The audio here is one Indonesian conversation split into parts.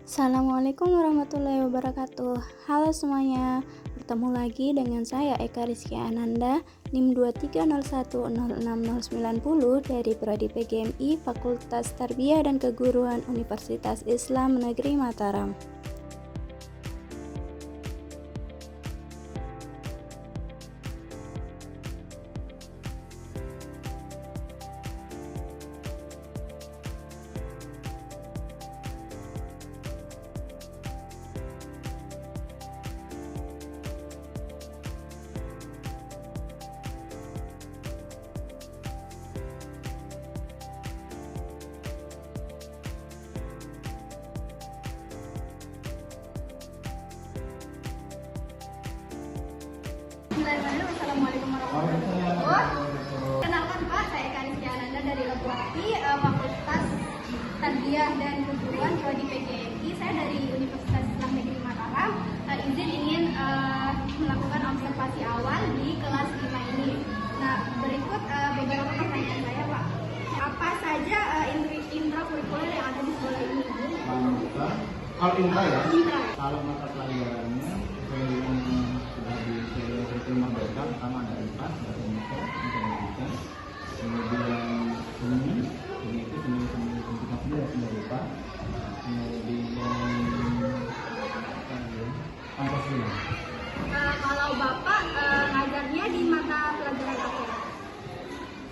Assalamualaikum warahmatullahi wabarakatuh. Halo semuanya, bertemu lagi dengan saya Eka Rizky Ananda, NIM 230106090 dari Prodi PGMI Fakultas Tarbiyah dan Keguruan Universitas Islam Negeri Mataram. Assalamualaikum warahmatullahi wabarakatuh. Kenalkan Pak, saya Eka Rizky Ananda dari Laborasi Fakultas Tarbiyah dan Keguruan Prodi PGMI. Saya dari Universitas Islam Negeri Mataram. Izin ingin melakukan observasi awal di kelas 5 ini. Nah, berikut beberapa pertanyaan saya, Pak. Apa saja intrakurikuler yang ada di sekolah ini? Kalau intra ya? Intra. Kalau mata pelajarannya sesuai dengan sudah di kurikulum merdeka, pertama ada IPA, bahasa Indonesia, matematika, kemudian seni itu seni komunikasi dan seni rupa, kemudian Pancasila. Kalau Bapak ngajarnya di mata pelajaran apa?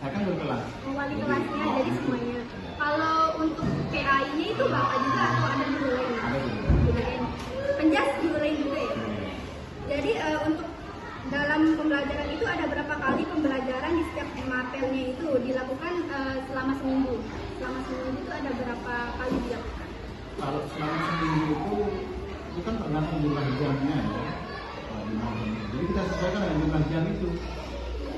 Saya kan berkelas. Wali kelasnya, jadi semuanya. Kalau untuk PAI-nya itu Bapak juga atau ada guru lain? Ada juga. Guru lain. Penjas guru lain juga ya? Jadi untuk dalam pembelajaran itu ada berapa kali pembelajaran di setiap MAPL-nya itu dilakukan selama seminggu? Selama seminggu itu ada berapa kali dilakukan? Kalau selama seminggu itu kan tergantung jumlah jamnya ya. Jadi kita sesuaikan dengan jumlah jam itu.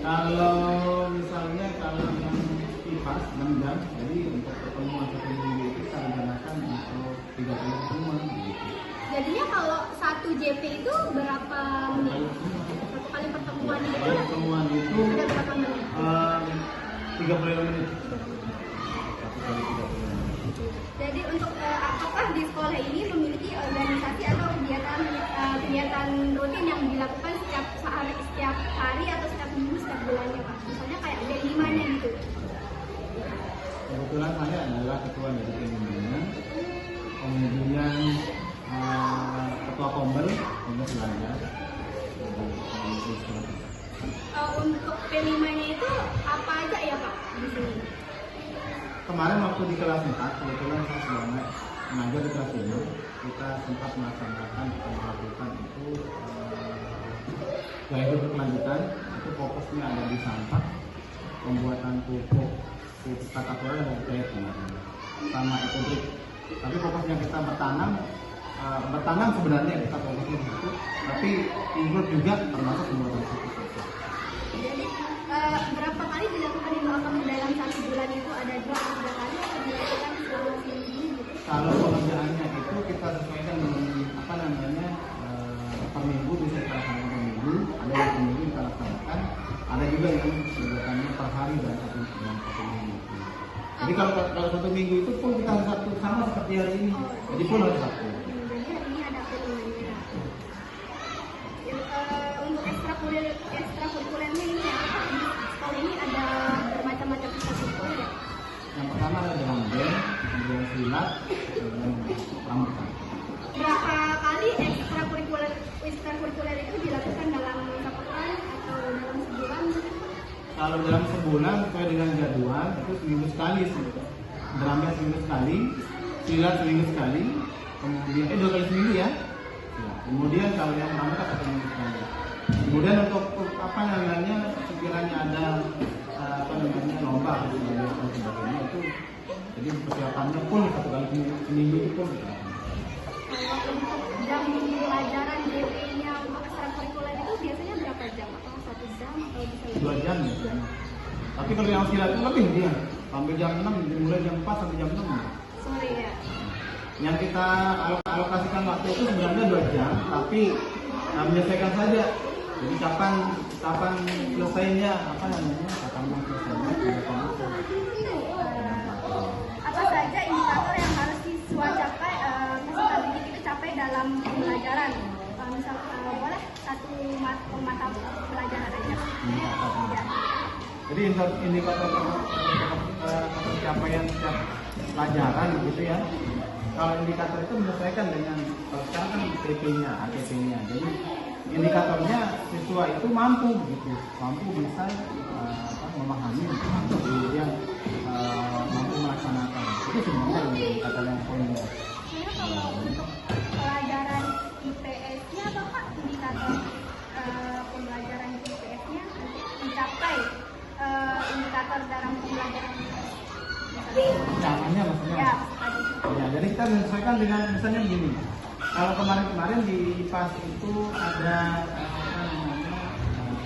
Kalau misalnya kalau yang IPAS 6 jam, jadi untuk pertemuan satu minggu itu kita rencanakan untuk 3 kali pertemuan gitu. Jadinya kalau 1 JP itu berapa menit? Satu kali pertemuan itu Kali pertemuan itu ada berapa menit? 35 menit. Satu kali 35 menit. Jadi untuk apakah di sekolah ini memiliki organisasi atau kegiatan rutin yang dilakukan setiap hari atau setiap minggu, setiap bulannya, Pak? Misalnya kayak D5-nya gitu. Kebetulan saya adalah ketua dari pembinaan, kemudian ketua Komber belajar. Untuk P5-nya itu apa aja ya, Pak, di sini? Kemarin waktu di kelas 4, kebetulan saya sedang mengajar di kelas 5, kita sempat melaksanakan atau melakukan itu gaya hidup berkelanjutan. Itu fokusnya ada di sampah, pembuatan pupuk tata kelola dan cair sama ekonomi. Tapi fokusnya kita bertanam sebenarnya kita fokusnya di situ, tapi include juga termasuk pembuatan pupuk. Jadi berapa kali dilakukan itu? Apakah dalam 1 bulan itu ada 2 atau 3 kali atau dilakukan selama seminggu gitu? Kalau pengerjaannya itu kita sesuaikan dengan per minggu, bisa kita laksanakan per minggu, ada yang per minggu kita laksanakan, ada juga yang kegiatannya per hari dan satu minggu. Jadi kalau 1 minggu itu pun kita harus satu sama seperti hari ini, jadi pun harus satu. Jadi hari ini ada P5-nya. Untuk ekstrakurikulernya ini apa? Di sekolah ini ada bermacam-macam ekstrakurikuler ya? Yang pertama ada drum band, kemudian silat, kemudian pramuka. Berapa kali ekstrakurikuler itu dilakukan dalam satu pekan atau dalam sebulan? Kalau dalam sebulan sesuai dengan jadwal itu seminggu sekali sih. Drum band seminggu sekali, silat seminggu sekali, kemudian 2 kali seminggu ya. Kemudian kalau yang pramuka 1 minggu sekali. Kemudian untuk sekiranya ada lomba atau sebagainya itu, jadi persiapannya pun 1 kali seminggu itu pun kita lakukan. Kalau untuk jam pelajaran JP-nya untuk ekstrakurikuler itu biasanya berapa jam? Atau 1 jam atau bisa lebih? 2 jam ya. Tapi kalau yang silat itu lebih dia, sampai jam 6, mulai jam 4 sampai jam 6. Sore ya? Yang kita alokasikan waktu itu sebenarnya 2 jam, tapi menyelesaikan saja. Jadi kapan selesainya, kapan selesainya, Apa saja indikator yang harus siswa capai? Kasih tahu mata pelajaran aja. Ya. Jadi indikator pencapaian setiap pelajaran gitu ya. Kalau indikator itu menyesuaikan dengan sekarang kan PP-nya, ATP-nya. Jadi indikatornya siswa itu mampu gitu, mampu bisa memahami, kemudian mampu melaksanakan. Itu sebenarnya indikator yang poinnya. Kalau untuk pelajaran IPS-nya apa Pak? Indikator pembelajaran IPS-nya mencapai indikator dalam pembelajaran IPS. Caranya maksudnya? Ya, tadi. Ya, jadi kita menyesuaikan dengan misalnya begini. Kalau kemarin di IPAS itu ada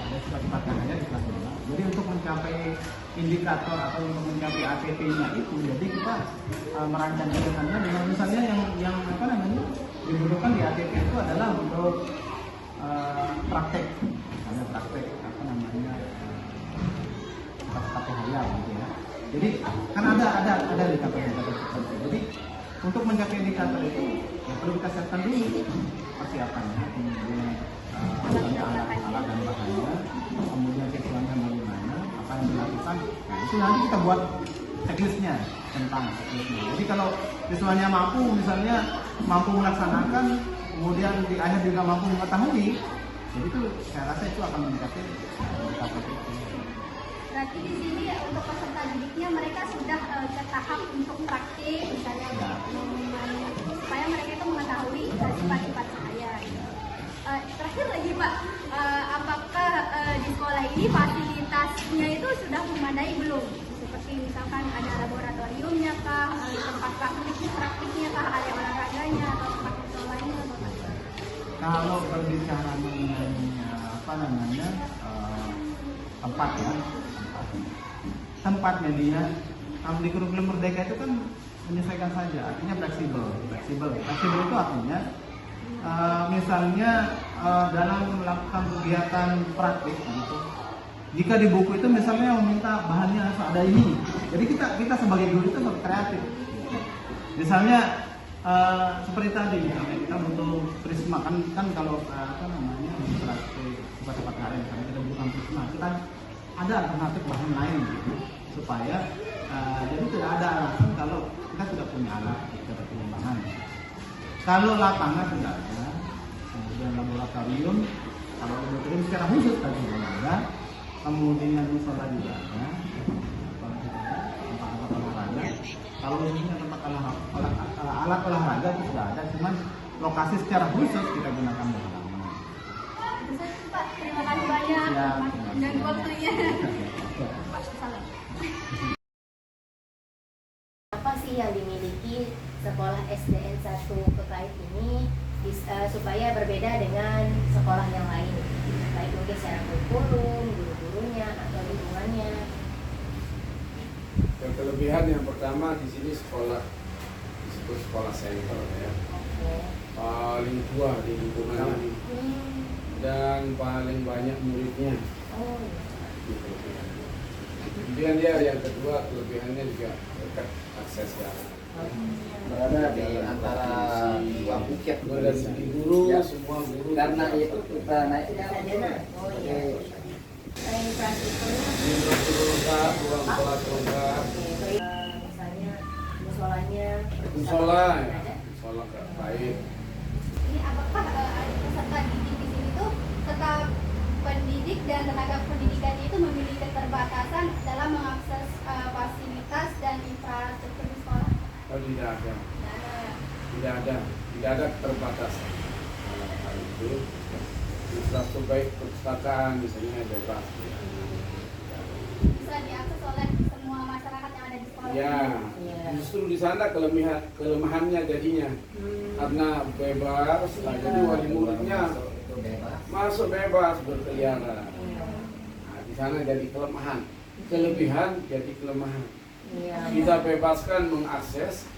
sifat-sifat katanya di kelas 2. Jadi untuk mencapai indikator atau untuk mencapai APP-nya itu, jadi kita merancang kegiatannya dengan misalnya yang apa namanya dibutuhkan di APP itu adalah untuk praktek, misalnya praktek apa namanya kata hayal gitu ya. Jadi kan ada indikator-indikator tertentu. Jadi untuk mencapai indikator itu ya perlu kita siapkan dulu persiapannya, kemudian alat dan bahannya, kemudian siswanya bagaimana, apa yang dilakukan. Nah itu nanti kita buat checklistnya tentang checklistnya. Jadi kalau siswanya mampu, misalnya mampu melaksanakan, kemudian di akhir juga mampu mengetahui, jadi itu saya rasa itu akan mencapai indikator itu. Berarti di sini untuk peserta didiknya mereka sudah ke tahap untuk praktik misalnya supaya mereka itu mengetahui sifat-sifat saya. Terakhir lagi Pak, apakah di sekolah ini fasilitasnya itu sudah memadai belum? Seperti misalkan ada laboratoriumnya kah, tempat praktiknya kah, area olahraganya atau tempat lainnya? Kalau berbicara mengenai apa namanya tempat ya, tempat media di kurikulum Merdeka itu kan menyesuaikan saja, artinya fleksibel itu artinya misalnya dalam melakukan kegiatan praktik gitu, jika di buku itu misalnya meminta bahannya harus ada ini, jadi kita sebagai guru itu harus kreatif. Misalnya seperti tadi misalnya kita butuh prisma kan kalau apa namanya praktik tempat karya misalnya kita butuhkan prisma, kita ada alternatif bahan lain gitu, supaya jadi tidak ada alasan kalau kita tidak punya alat, kita tidak punya bahan. Kalau lapangan tidak ada, kemudian laboratorium, kalau laboratorium secara khusus tadi tidak ada, kemudian musola juga ada, tempat olahraga. Kalau khususnya tempat alat olahraga itu sudah ada, cuman lokasi secara khusus kita gunakan di halaman. Pak, terima kasih banyak dan waktunya. Apa sih yang dimiliki sekolah SDN 1 Kekait ini supaya berbeda dengan sekolah yang lain, baik mungkin secara kurikulum, guru-gurunya atau lingkungannya? Yang kelebihan yang pertama di sini sekolah disebut sekolah senter ya. Paling tua di lingkungan ini dan paling banyak muridnya. Itu kelebihannya. Kemudian yang kedua kelebihannya juga dekat akses jalan. Berada di antara dua bukit Dari segi guru, ya, semua guru karena itu kita naik Oh iya. Infrastrukturnya lengkap, ruang kelas lengkap, misalnya musolanya, musola ya, musola baik. Ini apakah peserta didik di sini tuh tetap pendidik dan tenaga pendidikannya itu memiliki keterbatasan dalam mengakses fasilitas dan infrastruktur di sekolah? Oh tidak ada keterbatasan dalam hal itu. Infrastruktur baik perpustakaan misalnya bebas. Bisa diakses oleh semua masyarakat yang ada di sekolah. Ya, justru di sana kelemahannya jadinya karena bebas, jadi wali muridnya masuk bebas berkeliaran. Nah, di sana jadi kelemahan, kelebihan jadi kelemahan. Kita bebaskan mengakses,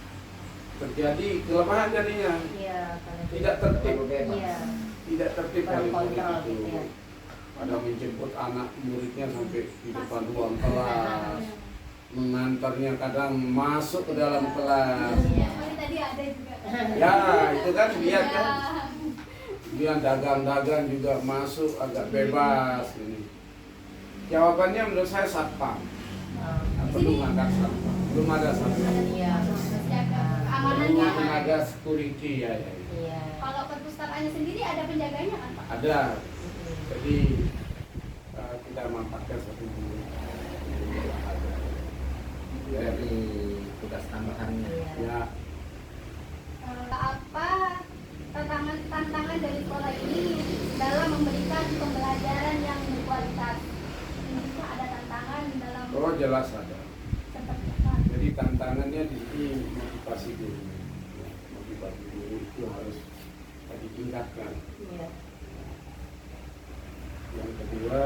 terjadi kelemahan jadinya. Tidak tertib, tidak tertib wali murid itu. Pada menjemput anak muridnya sampai di depan ruang kelas, mengantarnya kadang masuk ke dalam kelas. Tadi ada juga. Ya, itu kan lihat kan. Kemudian dagang-dagang juga masuk agak bebas ini. Jawabannya menurut saya satpam. Belum ada satpam. Belum ada satpam. Iya. Masih ada keamanannya. Belum ada security ya. Iya. Kalau perpustakaannya sendiri ada penjaganya kan Pak? Ada. Jadi kita manfaatkan satu guru. Dari tugas tambahannya. Ya. Apa tantangan dari sekolah ini dalam memberikan pembelajaran yang berkualitas? Ini ada tantangan dalam Oh jelas ada. seperti apa? Jadi tantangannya di sini motivasi guru. Motivasi guru itu harus ditingkatkan. Iya. Yang kedua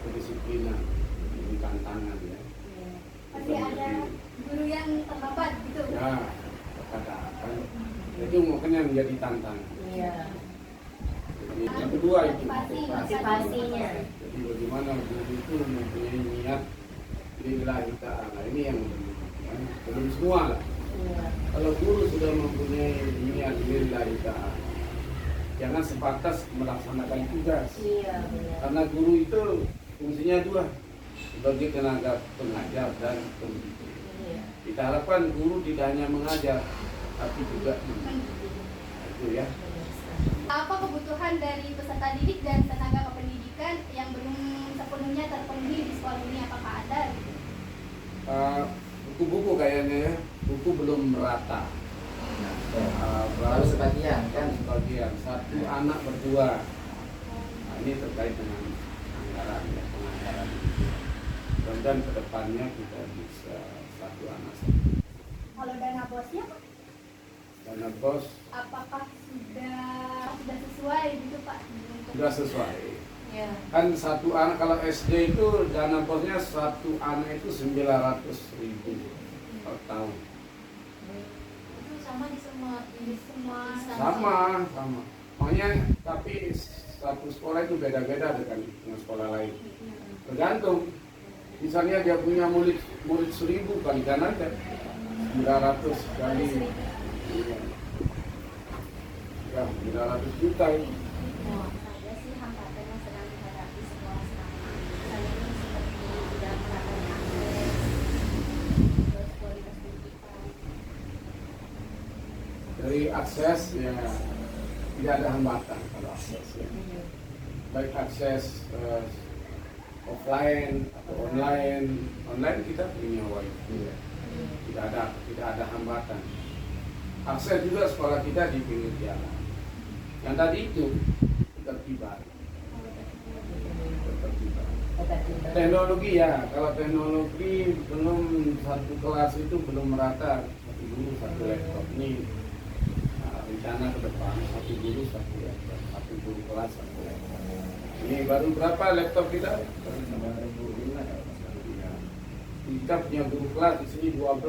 kedisiplinan, ini tantangan ya. Pasti ada guru yang terlambat gitu. Ya, kadang itu makanya menjadi tantangan. Iya. Jadi yang kedua itu Motivasinya. Jadi bagaimana guru itu mempunyai niat lillahi ta'ala. Ini yang belum semua lah. Iya. Kalau guru sudah mempunyai niat lillahi ta'ala, jangan sebatas melaksanakan tugas. Iya, benar. Karena guru itu fungsinya dua, sebagai tenaga pengajar dan pendidik. Iya. Kita harapkan guru tidak hanya mengajar, tapi juga mendidik. Itu ya. Apa kebutuhan dari peserta didik dan tenaga kependidikan yang belum sepenuhnya terpenuhi di sekolah ini? Apakah ada? Buku-buku kayaknya ya, buku belum merata. Baru sebagian kan. Sebagian, satu anak berdua. Nah, ini terkait dengan anggaran ya, penganggaran. Dan kedepannya kita bisa satu anak. Kalau dana bosnya, Pak, Dana bos apakah sudah sesuai gitu Pak? Untuk sudah sesuai. Iya. Kan satu anak kalau SD itu dana bosnya satu anak itu 900.000 per tahun. Itu sama di semua Sama. Makanya tapi satu sekolah itu beda-beda dengan sekolah lain. Tergantung. Misalnya dia punya murid 1.000 kalikan aja 900 kali. Iya. Ya, 900 juta itu. ada sih hambatan yang sedang dihadapi sekolah sekarang. Misalnya ini seperti tidak meratakan akses, terus kualitas pendidikan. Dari akses ya tidak ada hambatan kalau akses ya. Baik akses offline atau online kita punya wifi. Tidak ada hambatan. Akses juga sekolah kita di pinggir jalan. Yang tadi itu ketertiban. Teknologi ya, kalau teknologi belum satu kelas itu belum merata, satu guru satu laptop ini rencana ke depan satu guru satu laptop, satu guru kelas satu laptop. Ini baru berapa laptop kita? Kita punya guru kelas di sini 12.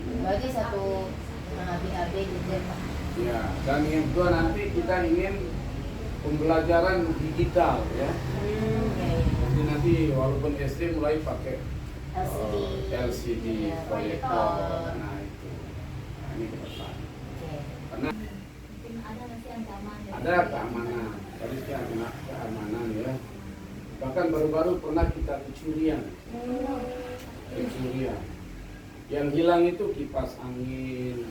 Berarti satu HB gitu ya Pak. Ya, dan yang kedua nanti kita ingin pembelajaran digital ya. Jadi nanti walaupun SD mulai pakai LCD Iya, proyektor. Nah itu, nah, ini ke depan. Karena Mungkin ada nanti ancaman. ada keamanan, tadi keamanan ya. Bahkan baru-baru pernah kita kecurian. Yang hilang itu kipas angin,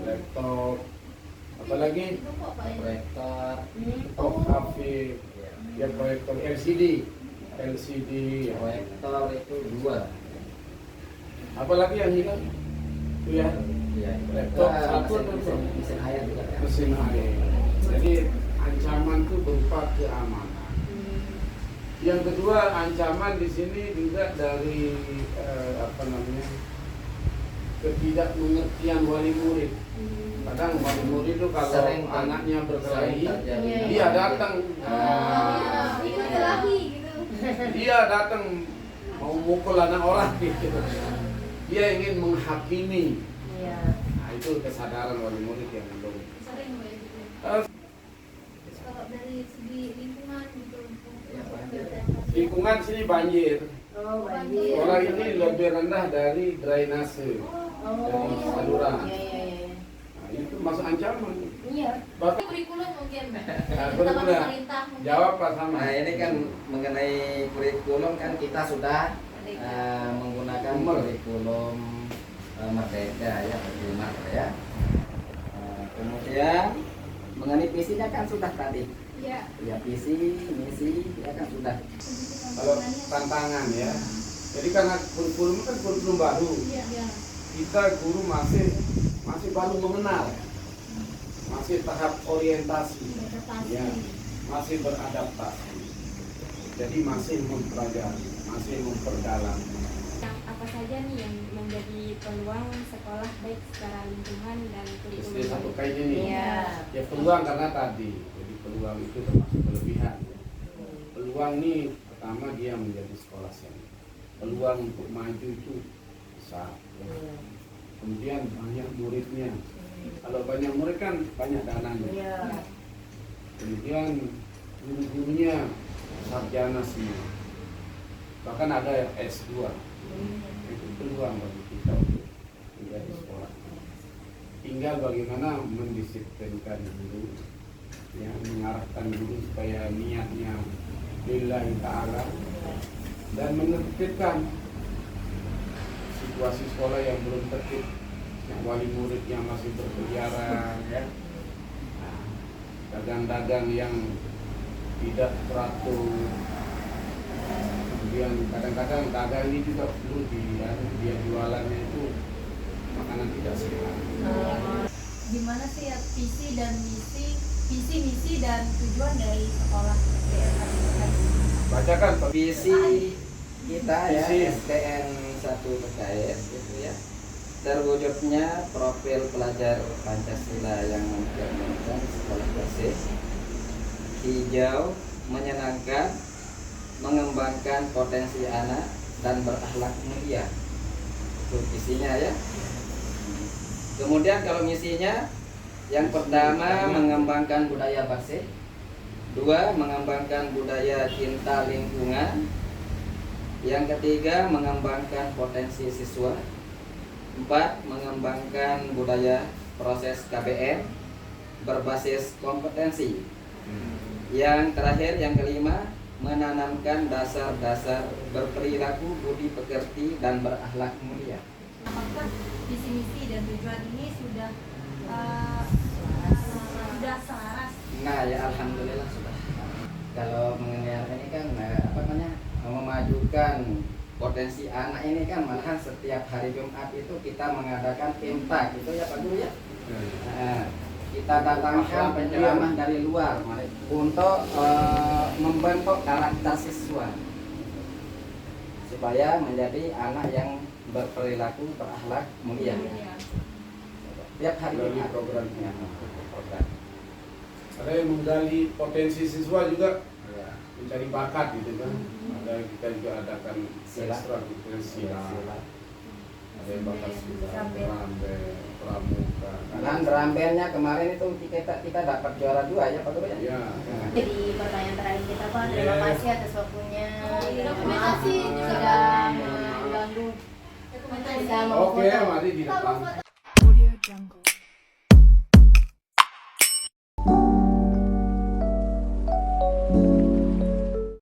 laptop, apalagi Proyektor. kafe, ya proyektor LCD ya. Proyektor itu 2. Apalagi yang hilang itu ya Iya. laptop satu mesin air juga kan. mesin air. Jadi ancaman itu berupa keamanan. Yang kedua ancaman di sini juga dari ketidakmengertian wali murid. Kadang wali murid itu kalau Sering anaknya berkelahi, terjadi. dia datang, Itu lagi gitu. dia datang mau mukul anak orang gitu. Dia ingin menghakimi. Iya. Nah itu kesadaran wali murid yang belum. Sering begitu. Terus kalau dari segi lingkungan gitu. Lingkungan sini banjir. Oh, banjir. Sekolah ini lebih rendah dari drainase, dari saluran. Iya. Nah, itu masuk ancaman. Iya. Bapak Kurikulum mungkin. kurikulum. Pemerintah mungkin. jawab Pak sama. Nah ini kan mengenai kurikulum kan kita sudah menggunakan kurikulum Merdeka ya, Merdeka ya. Kemudian mengenai visinya kan sudah tadi. Iya. Ya visi, misi ya kan sudah. Kalau tantangan ya. Jadi karena kurikulum kan kurikulum baru. Iya. Kita guru masih baru mengenal. Masih tahap orientasi. Ya, masih beradaptasi. Jadi masih mempelajari, masih memperdalam. Yang apa saja nih yang menjadi peluang sekolah baik secara lingkungan dan SD kurikulum? satu kayak ini. Iya. Ya peluang karena tadi. Jadi peluang itu termasuk kelebihan. Peluang nih pertama dia menjadi sekolah senior. Peluang untuk maju itu besar. Kemudian banyak muridnya. Kalau banyak murid kan banyak dananya. Iya. Kemudian guru-gurunya sarjana semua. Bahkan ada yang S2. Itu peluang bagi kita untuk menjadi sekolah. Tinggal bagaimana mendisiplinkan guru, ya, mengarahkan guru supaya niatnya lillahi ta'ala dan menertibkan situasi sekolah yang belum tertib, yang wali murid yang masih berkeliaran, ya, dagang-dagang yang tidak teratur. Kemudian kadang-kadang dagang ini juga perlu dia jualannya itu makanan tidak sehat. Gimana sih ya visi misi dan tujuan dari sekolah SDN Bacakan Pak. Visi kita ya Visi. SDN 1 terkait gitu ya. Terwujudnya profil pelajar Pancasila yang mencerminkan sekolah bersih, hijau, menyenangkan, mengembangkan potensi anak dan berakhlak mulia. Itu visinya ya. Kemudian kalau misinya, yang pertama mengembangkan budaya bersih, 2 mengembangkan budaya cinta lingkungan, yang ketiga mengembangkan potensi siswa, 4 mengembangkan budaya proses KBM berbasis kompetensi, yang terakhir yang kelima menanamkan dasar-dasar berperilaku budi pekerti dan berakhlak mulia. Apakah visi misi dan tujuan ini sudah selaras? Nah ya alhamdulillah sudah. Kalau mengenai ini kan apa namanya memajukan potensi anak ini kan malahan setiap hari Jumat itu kita mengadakan imtak itu ya Pak Guru ya. Nah, kita datangkan penceramah dari luar untuk membentuk karakter siswa supaya menjadi anak yang berperilaku berakhlak mulia. Tiap hari Melalui Jumat programnya. program. Ada yang menggali potensi siswa juga, Ya. mencari bakat gitu kan. Ada kita juga adakan Silat. ekstra silat. Ada yang bakat silat, Drum rambe, pramuka. Kan drum bandnya kemarin itu kita dapat juara 2 ya Pak Guru ya. Ya. Nah, Jadi pertanyaan terakhir kita Pak, terima kasih atas waktunya. Terima kasih juga sudah Pak. mengganggu. Dokumentasi. Kita mau Oke, foto. mari di depan.